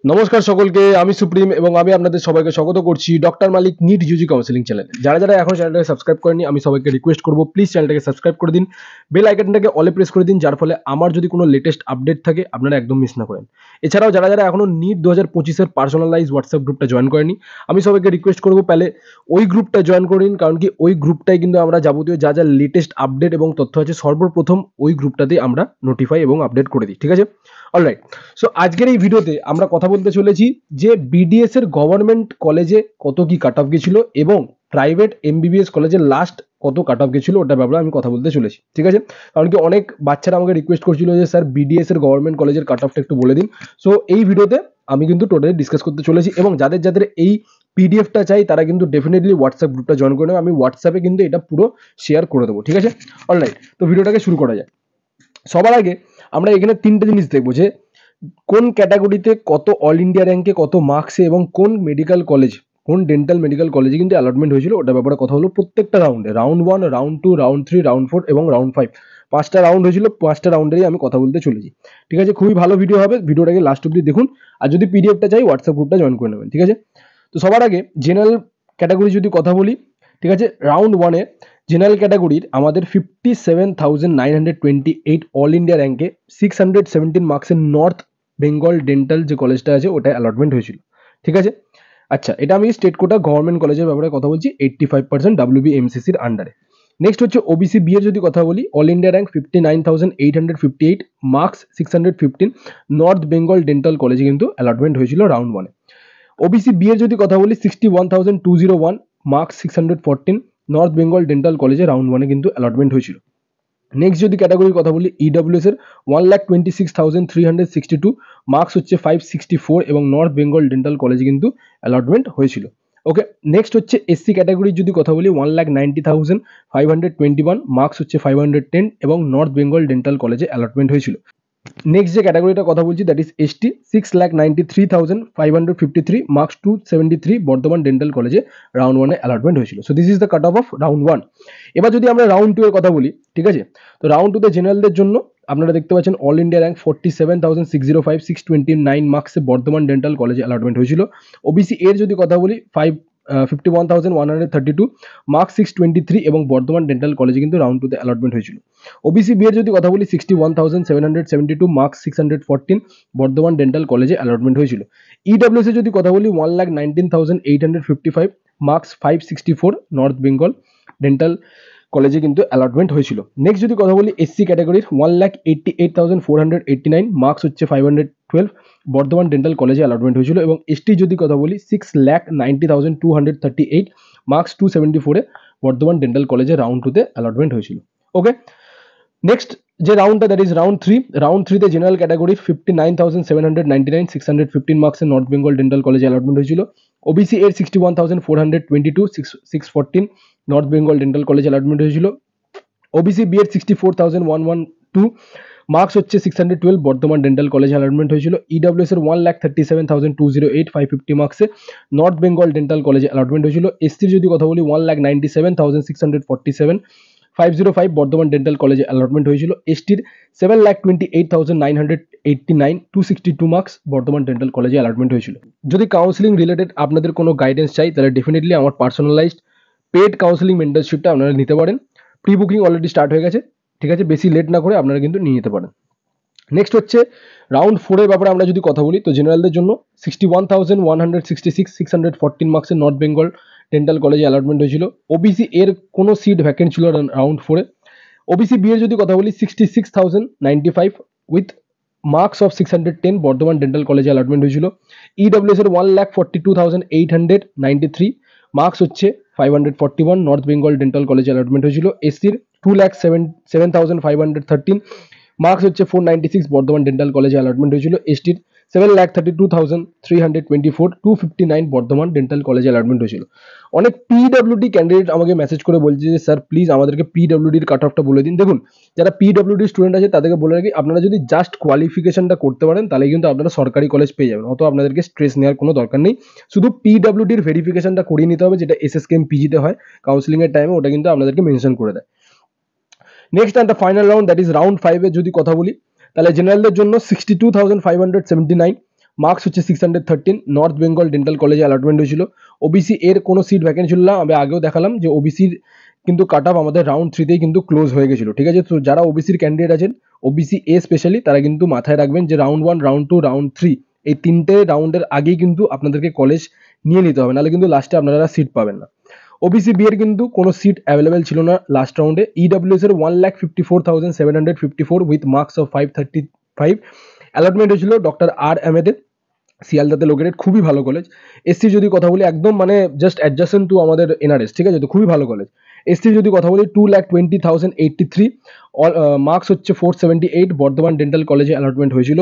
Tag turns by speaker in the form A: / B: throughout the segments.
A: নমস্কার সকলকে, আমি সুপ্রিম এবং আমি আপনাদের সবাইকে স্বাগত করছি ডক্টর মালিক নিট ইউজি কাউন্সেলিং চ্যানেলে। যারা যারা এখন চ্যানেলটাকে সাবস্ক্রাইব করেনি, আমি সবাইকে রিকোয়েস্ট করবো প্লিজ চ্যানেলটাকে সাবস্ক্রাইব করে দিন, বেল আইকনটাকে অলে প্রেস করে দিন, যার ফলে আমার যদি কোনো লেটেস্ট আপডেট থাকে আপনারা একদম মিস না করেন। এছাড়াও যারা যারা এখনো নিট 2025-এর পার্সোনালাইজ হোয়াটসঅ্যাপ গ্রুপটা জয়েন করেনি, আমি সবাইকে রিকোয়েস্ট করবো পেলে ওই গ্রুপটা জয়েন করে নিন, কারণ কি ওই গ্রুপটাই কিন্তু আমরা যাবতীয় যা যা লেটেস্ট আপডেট এবং তথ্য আছে সর্বপ্রথম ওই গ্রুপটাতে আমরা নোটিফাই এবং আপডেট করে দিই, ঠিক আছে? অলরাইট, সো আজকের এই ভিডিওতে আমরা কথা বলতে চলেছি যে বিডিএস এর গভর্নমেন্ট কলেজে কত কি কাট অফ গেছিল এবং প্রাইভেট এমবিবিএস কলেজে লাস্ট কত কাট অফ গেছিল ওটার ব্যাপারে আমি কথা বলতে চলেছি, ঠিক আছে? কারণ কি অনেক বাচ্চারা আমাকে রিকোয়েস্ট করছিল যে স্যার বিডিএস এর গভর্নমেন্ট কলেজের কাট অফটা একটু বলে দিন। সো এই ভিডিওতে আমি কিন্তু টোটালি ডিসকাস করতে চলেছি এবং যাদের যাদের এই পিডিএফটা চাই তারা কিন্তু ডেফিনেটলি হোয়াটসঅ্যাপ গ্রুপটা জয়েন করে নেবে। আমি হোয়াটসঅ্যাপে কিন্তু এটা পুরো শেয়ার করে দেবো, ঠিক আছে? অলরাইট, তো ভিডিওটাকে শুরু করা যায়। সবার আগে আমরা এখানে তিনটে জিনিস দেখবো যে কোন ক্যাটাগরিতে কত অল ইন্ডিয়া র্যাঙ্কে কত মার্কসে এবং কোন মেডিকেল কলেজ, কোন ডেন্টাল মেডিকেল কলেজে কিন্তু অ্যালটমেন্ট হয়েছিল ওটার ব্যাপারে কথা হলো। প্রত্যেকটা রাউন্ডে রাউন্ড 1, রাউন্ড 2, রাউন্ড 3, রাউন্ড 4 এবং রাউন্ড 5 পাঁচটা রাউন্ড হয়েছিল। পাঁচটা রাউন্ডেরই আমি কথা বলতে চলেছি, ঠিক আছে? খুবই ভালো ভিডিও হবে, ভিডিওটাকে লাস্ট অব্দি দেখুন। আর যদি পিডিএফটা চাই হোয়াটসঅ্যাপ গ্রুপটা জয়েন করে নেবেন, ঠিক আছে? তো সবার আগে জেনারেল ক্যাটাগরি যদি কথা বলি, ঠিক আছে, রাউন্ড 1-এ জেনারেল ক্যাটাগরির আমাদের 57,928 অল ইন্ডিয়া র্যাঙ্কে 617 মার্কসের নর্থ বেঙ্গল ডেন্টাল যে কলেজটা আছে ওটা অ্যালটমেন্ট হয়েছিল, ঠিক আছে? আচ্ছা, এটা আমি স্টেট কোটা গভর্নমেন্ট কলেজের ব্যাপারে কথা বলছি, 85% WBMCCর আন্ডারে। নেক্সট হচ্ছে ওবিসি বি এর যদি কথা বলি, all India rank 59,858 marks 615 north Bengal dental কলেজে কিন্তু অ্যালটমেন্ট হয়েছিল রাউন্ড 1-এ। ওবিসি বি এর যদি কথা বলি 61,201 মার্কস 614 নর্থ বেঙ্গল ডেন্টাল কলেজে রাউন্ড 1-এ কিন্তু অ্যালটমেন্ট হয়েছিল। নেক্সট যদি ক্যাটাগরির কথা বলি ইডব্লিউএস এর 1,26,362 মার্কস হচ্ছে 564 এবং নর্থ বেঙ্গল ডেন্টাল কলেজে কিন্তু অ্যালটমেন্ট হয়েছিল। ওকে, নেক্সট হচ্ছে এসসি ক্যাটাগরির যদি কথা বলি 1,90,521 মার্কস হচ্ছে 510 এবং নর্থ বেঙ্গল ডেন্টাল কলেজে অ্যালটমেন্ট হয়েছিল। নেক্সট যে ক্যাটাগরিটা কথা বলছি that is ST, 6,93,553 marks 273 Bardhaman dental কলেজে রাউন্ড 1-এ অ্যালটমেন্ট হয়েছিল। So this is the cut off round 1। এবার যদি আমরা রাউন্ড 2 এর কথা বলি, ঠিক আছে, তো রাউন্ড 2 তে জেনারেলদের জন্য আপনারা দেখতে পাচ্ছেন অল ইন্ডিয়া র্যাঙ্ক 47,605 629 মার্কসে বর্ধমান ডেন্টাল কলেজে অ্যালটমেন্ট হয়েছিল। ওবিসি এর যদি কথা বলি 51,132 মার্কস 623 এবং বর্ধমান ডেন্টাল কলেজে কিন্তু রাউন্ড 2-তে অ্যালটমেন্ট হয়েছিল। ওবিসি বি এর যদি কথা বলি 61,772 মার্কস 614 বর্ধমান ডেন্টাল কলেজে অ্যালটমেন্ট হয়েছিল। ইডব্লিউএস এর যদি কথা বলি 1,19,855 মার্কস 564 নর্থ বেঙ্গল ডেন্টাল কলেজে কিন্তু অ্যালটমেন্ট হয়েছিল। নেক্সট যদি কথা বলি এসসি ক্যাটাগরির 1,88,489 মার্কস হচ্ছে 512 বর্ধমান ডেন্টাল কলেজে অ্যালটমেন্ট হয়েছিল এবং এসটি যদি কথা বলি 6,90,238 মার্কস 274-এ বর্ধমান ডেন্টাল কলেজে রাউন্ড 2-তে অ্যালটমেন্ট হয়েছিল। ওকে, নেক্সট যে রাউন্ডটা দ্যাট ইজ রাউন্ড 3, রাউন্ড 3-তে জেনারেল ক্যাটাগরির 59,799 615 মার্কসে নর্থ বেঙ্গল ডেন্টাল কলেজে অ্যালটমেন্ট হয়েছিল। ওবিসি এর 61,422 614 North Bengal dental college allotment হয়েছিল। ওবিসি বি এর 64,112 মার্কস হচ্ছে 612 বর্ধমান ডেন্টাল কলেজ অ্যালটমেন্ট হয়েছিল। ইডব্লিউএস এর 1,37,208 550 মার্কসে North Bengal dental college allotment হয়েছিল। এসসির যদি কথা বলি 1,97,647 505 বর্ধমান ডেন্টাল কলেজে অ্যালটমেন্ট হয়েছিল। এসটির 7,28,989 262 মার্কস বর্ধমান ডেন্টাল কলেজে অ্যালটমেন্ট হয়েছিল। যদি কাউন্সিলিং রিলেটেড আপনাদের কোনো গাইডেন্স চাই তাহলে ডেফিনেটলি আমার পার্সোনালাইজড পেড কাউন্সিলিং মেন্টরশিপটা আপনারা নিতে পারেন। প্রি বুকিং অলরেডি স্টার্ট হয়ে গেছে, ঠিক আছে? বেশি লেট না করে আপনারা কিন্তু নিয়ে নিতে পারেন। নেক্সট হচ্ছে রাউন্ড 4-এর ব্যাপারে আমরা যদি কথা বলি, তো জেনারেলদের জন্য 61,166 614 মার্কসের নর্থ বেঙ্গল ডেন্টাল কলেজে অ্যালটমেন্ট হয়েছিল। ওবিসি এর কোনো সিট ভ্যাকেন্ট ছিল রাউন্ড 4-এ। ওবিসি বি এর যদি কথা বলি 66,095 with marks of 610 Bardhaman dental কলেজে অ্যালটমেন্ট হয়েছিল। ইডব্লিউএস এর 1,42,893 মার্কস হচ্ছে 541 নর্থ বেঙ্গল ডেন্টাল কলেজে অ্যালটমেন্ট হয়েছিল। এসসির 2,07,513 মার্কস হচ্ছে 496 বর্ধমান ডেন্টাল কলেজে অ্যালটমেন্ট হয়েছিল। এসটির 7,32,324 259 বর্ধমান ডেন্টাল কলেজে অ্যালটমেন্ট হয়েছিল। অনেক পিডব্লিউডি ক্যান্ডিডেট আমাকে মেসেজ করে বলছে যে স্যার প্লিজ আমাদেরকে পিডব্লিউডির কাট অফটা বলে দিন। দেখুন, যারা পিডব্লিউডি স্টুডেন্ট আছে তাদেরকে বলে রাখি, আপনারা যদি জাস্ট কোয়ালিফিকেশনটা করতে পারেন তাহলে কিন্তু আপনারা সরকারি কলেজ পেয়ে যাবেন, অত আপনাদেরকে স্ট্রেস নেওয়ার কোনো দরকার নেই। শুধু পিডব্লিউডির ভেরিফিকেশনটা করিয়ে নিতে হবে, যেটা এসএসকেএম পিজিতে হয় কাউন্সিলিং এর টাইমে, ওটা কিন্তু আপনাদেরকে মেনশন করে দেয়। Next and the final round that is round 5-এর যদি কথা বলি, তাহলে জেনারেলদের জন্য 62,579 মার্কস হচ্ছে 613, নর্থ বেঙ্গল ডেন্টাল কলেজে অ্যালটমেন্ট হয়েছিল। ওবিসি এর কোনো সিট ভ্যাকেন্ট ছিল না, আমি আগেও দেখালাম যে ওবিসির কিন্তু কাট অফ আমাদের রাউন্ড 3তেই কিন্তু ক্লোজ হয়ে গেছিলো, ঠিক আছে। তো যারা ওবিসির ক্যান্ডিডেট আছেন, ওবিসি এ স্পেশালি, তারা কিন্তু মাথায় রাখবেন যে রাউন্ড 1, রাউন্ড 2, রাউন্ড 3 এই 3টে রাউন্ডের আগেই কিন্তু আপনাদেরকে কলেজ নিয়ে নিতে হবে, নাহলে কিন্তু লাস্টে আপনারা সিট পাবেন না। ওবিসি বি এর কিন্তু কোনো সিট অ্যাভেলেবেল ছিল না লাস্ট রাউন্ডে। ইডব্লিউএস এর 1,54,754 উইথ মার্কস অফ 535 অ্যালটমেন্ট হয়েছিল ডক্টর আর আহমেদের, শিয়ালদাতে লোকেটেড, খুবই ভালো কলেজ। এসসি যদি কথা বলি, একদম মানে জাস্ট অ্যাডজাসেন্ট টু আমাদের এনআরএস, ঠিক আছে, তো খুবই ভালো কলেজ। এসসি যদি কথা বলি 2,20,083, মার্কস হচ্ছে 478, বর্ধমান ডেন্টাল কলেজে অ্যালটমেন্ট হয়েছিল।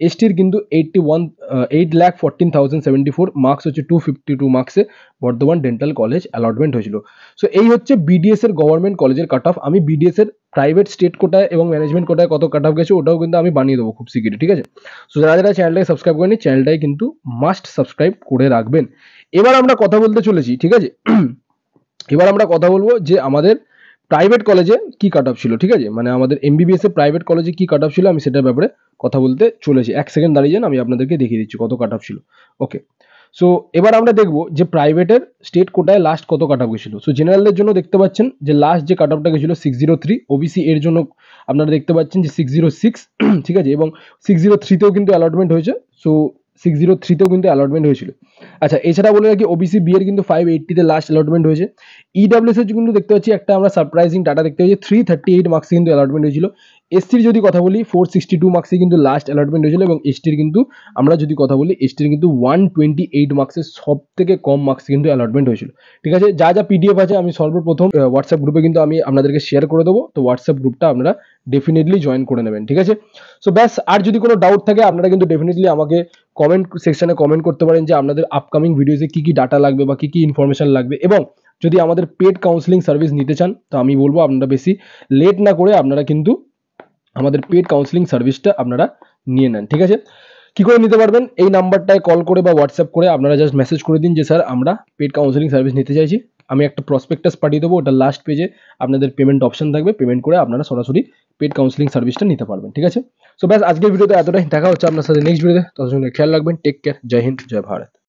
A: এসটির কিন্তু 8,14,074, মার্কস হচ্ছে 252 মার্কসে বর্ধমান ডেন্টাল কলেজ অ্যালটমেন্ট হয়েছিল। সো এই হচ্ছে বিডিএস এর গভর্নমেন্ট কলেজের কাট অফ। আমি বিডিএস এর প্রাইভেট স্টেট কোটায় এবং ম্যানেজমেন্ট কোটায় কত কাট অফ গেছে ওটাও কিন্তু আমি বানিয়ে দেবো খুব শীঘ্রই, ঠিক আছে। সো যারা যারা চ্যানেলটাকে সাবস্ক্রাইব করেনি, চ্যানেলটাই কিন্তু মাস্ট সাবস্ক্রাইব করে রাখবেন। এবার আমরা কথা বলতে চলেছি, ঠিক আছে। এবার আমরা কথা বলবো যে আমাদের প্রাইভেট কলেজে কি কাট অফ ছিল, ঠিক আছে, মানে আমাদের এমবিবিএস এর প্রাইভেট কলেজে কি কাট অফ ছিল, আমি সেটার ব্যাপারে কথা বলতে চলেছি। এক সেকেন্ড দাঁড়িয়ে যান, আমি আপনাদেরকে দেখিয়ে দিচ্ছি কত কাট অফ ছিল। ওকে, সো এবার আমরা দেখবো যে প্রাইভেটের স্টেট কোটায় লাস্ট কত কাট অফ গেছিল। সো জেনারেলের জন্য দেখতে পাচ্ছেন যে লাস্ট যে কাট অফটা গেছিল 603, ওবিসি এর জন্য আপনারা দেখতে পাচ্ছেন যে 606, ঠিক আছে, এবং 603তেও কিন্তু অ্যালটমেন্ট হয়েছে। সো 603তেও কিন্তু অ্যালটমেন্ট হয়েছিল। আচ্ছা, এছাড়া বলে রাখি ওবিসি বি এর কিন্তু 580তে লাস্ট অ্যালটমেন্ট হয়েছে। ইডব্লিউএস এর কিন্তু দেখতে পাচ্ছি একটা আমরা সারপ্রাইজিং ডাটা দেখতে পাচ্ছি, 338 মার্কসে কিন্তু অ্যালটমেন্ট হয়েছিল। এসটির যদি কথা বলি 462 মার্কসে কিন্তু লাস্ট অ্যালটমেন্ট হয়েছিল, এবং এসটির কিন্তু আমরা যদি কথা বলি এসটির কিন্তু 128 মার্কসে সব থেকে কম মার্কসে কিন্তু অ্যালটমেন্ট হয়েছিল, ঠিক আছে। যা যা পিডিএফ আছে আমি সর্বপ্রথম হোয়াটসঅ্যাপ গ্রুপে কিন্তু আমি আপনাদেরকে শেয়ার করে দেবো, তো হোয়াটসঅ্যাপ গ্রুপটা আপনারা ডেফিনেটলি জয়েন করে নেবেন, ঠিক আছে। সো ব্যাস, আর যদি কোনো ডাউট থাকে আপনারা কিন্তু ডেফিনেটলি আমাকে কমেন্ট সেকশনে কমেন্ট করতে পারেন যে আপনাদের আপকামিং ভিডিওসে কি কি ডাটা লাগবে বা কি কি ইনফরমেশন লাগবে, এবং যদি আমাদের পেড কাউন্সিলিং সার্ভিস নিতে চান তো আমি বলবো আপনারা বেশি লেট না করে আপনারা কিন্তু আমাদের পেড কাউন্সিলিং সার্ভিসটা আপনারা নিয়ে নেন, ঠিক আছে। কি করে নিতে পারবেন, এই নাম্বারটায় কল করে বা হোয়াটসঅ্যাপ করে আপনারা জাস্ট মেসেজ করে দিন যে স্যার আমরা পেড কাউন্সিলিং সার্ভিস নিতে চাইছি। আমি একটা প্রসপেক্টাস পাঠিয়ে দেবো, ওটা লাস্ট পেজে আপনাদের পেমেন্ট অপশন থাকবে, পেমেন্ট করে আপনারা সরাসরি পেড কাউন্সিলিং সার্ভিসটা নিতে পারবেন, ঠিক আছে। সো ব্যাস, আজকের ভিডিওতে এতটাই, দেখা হচ্ছে আপনার সাথে নেক্সট ভিডিওতে, ততক্ষণ খেয়াল রাখবেন, টেক কেয়ার, জয় হিন্দ, জয় ভারত।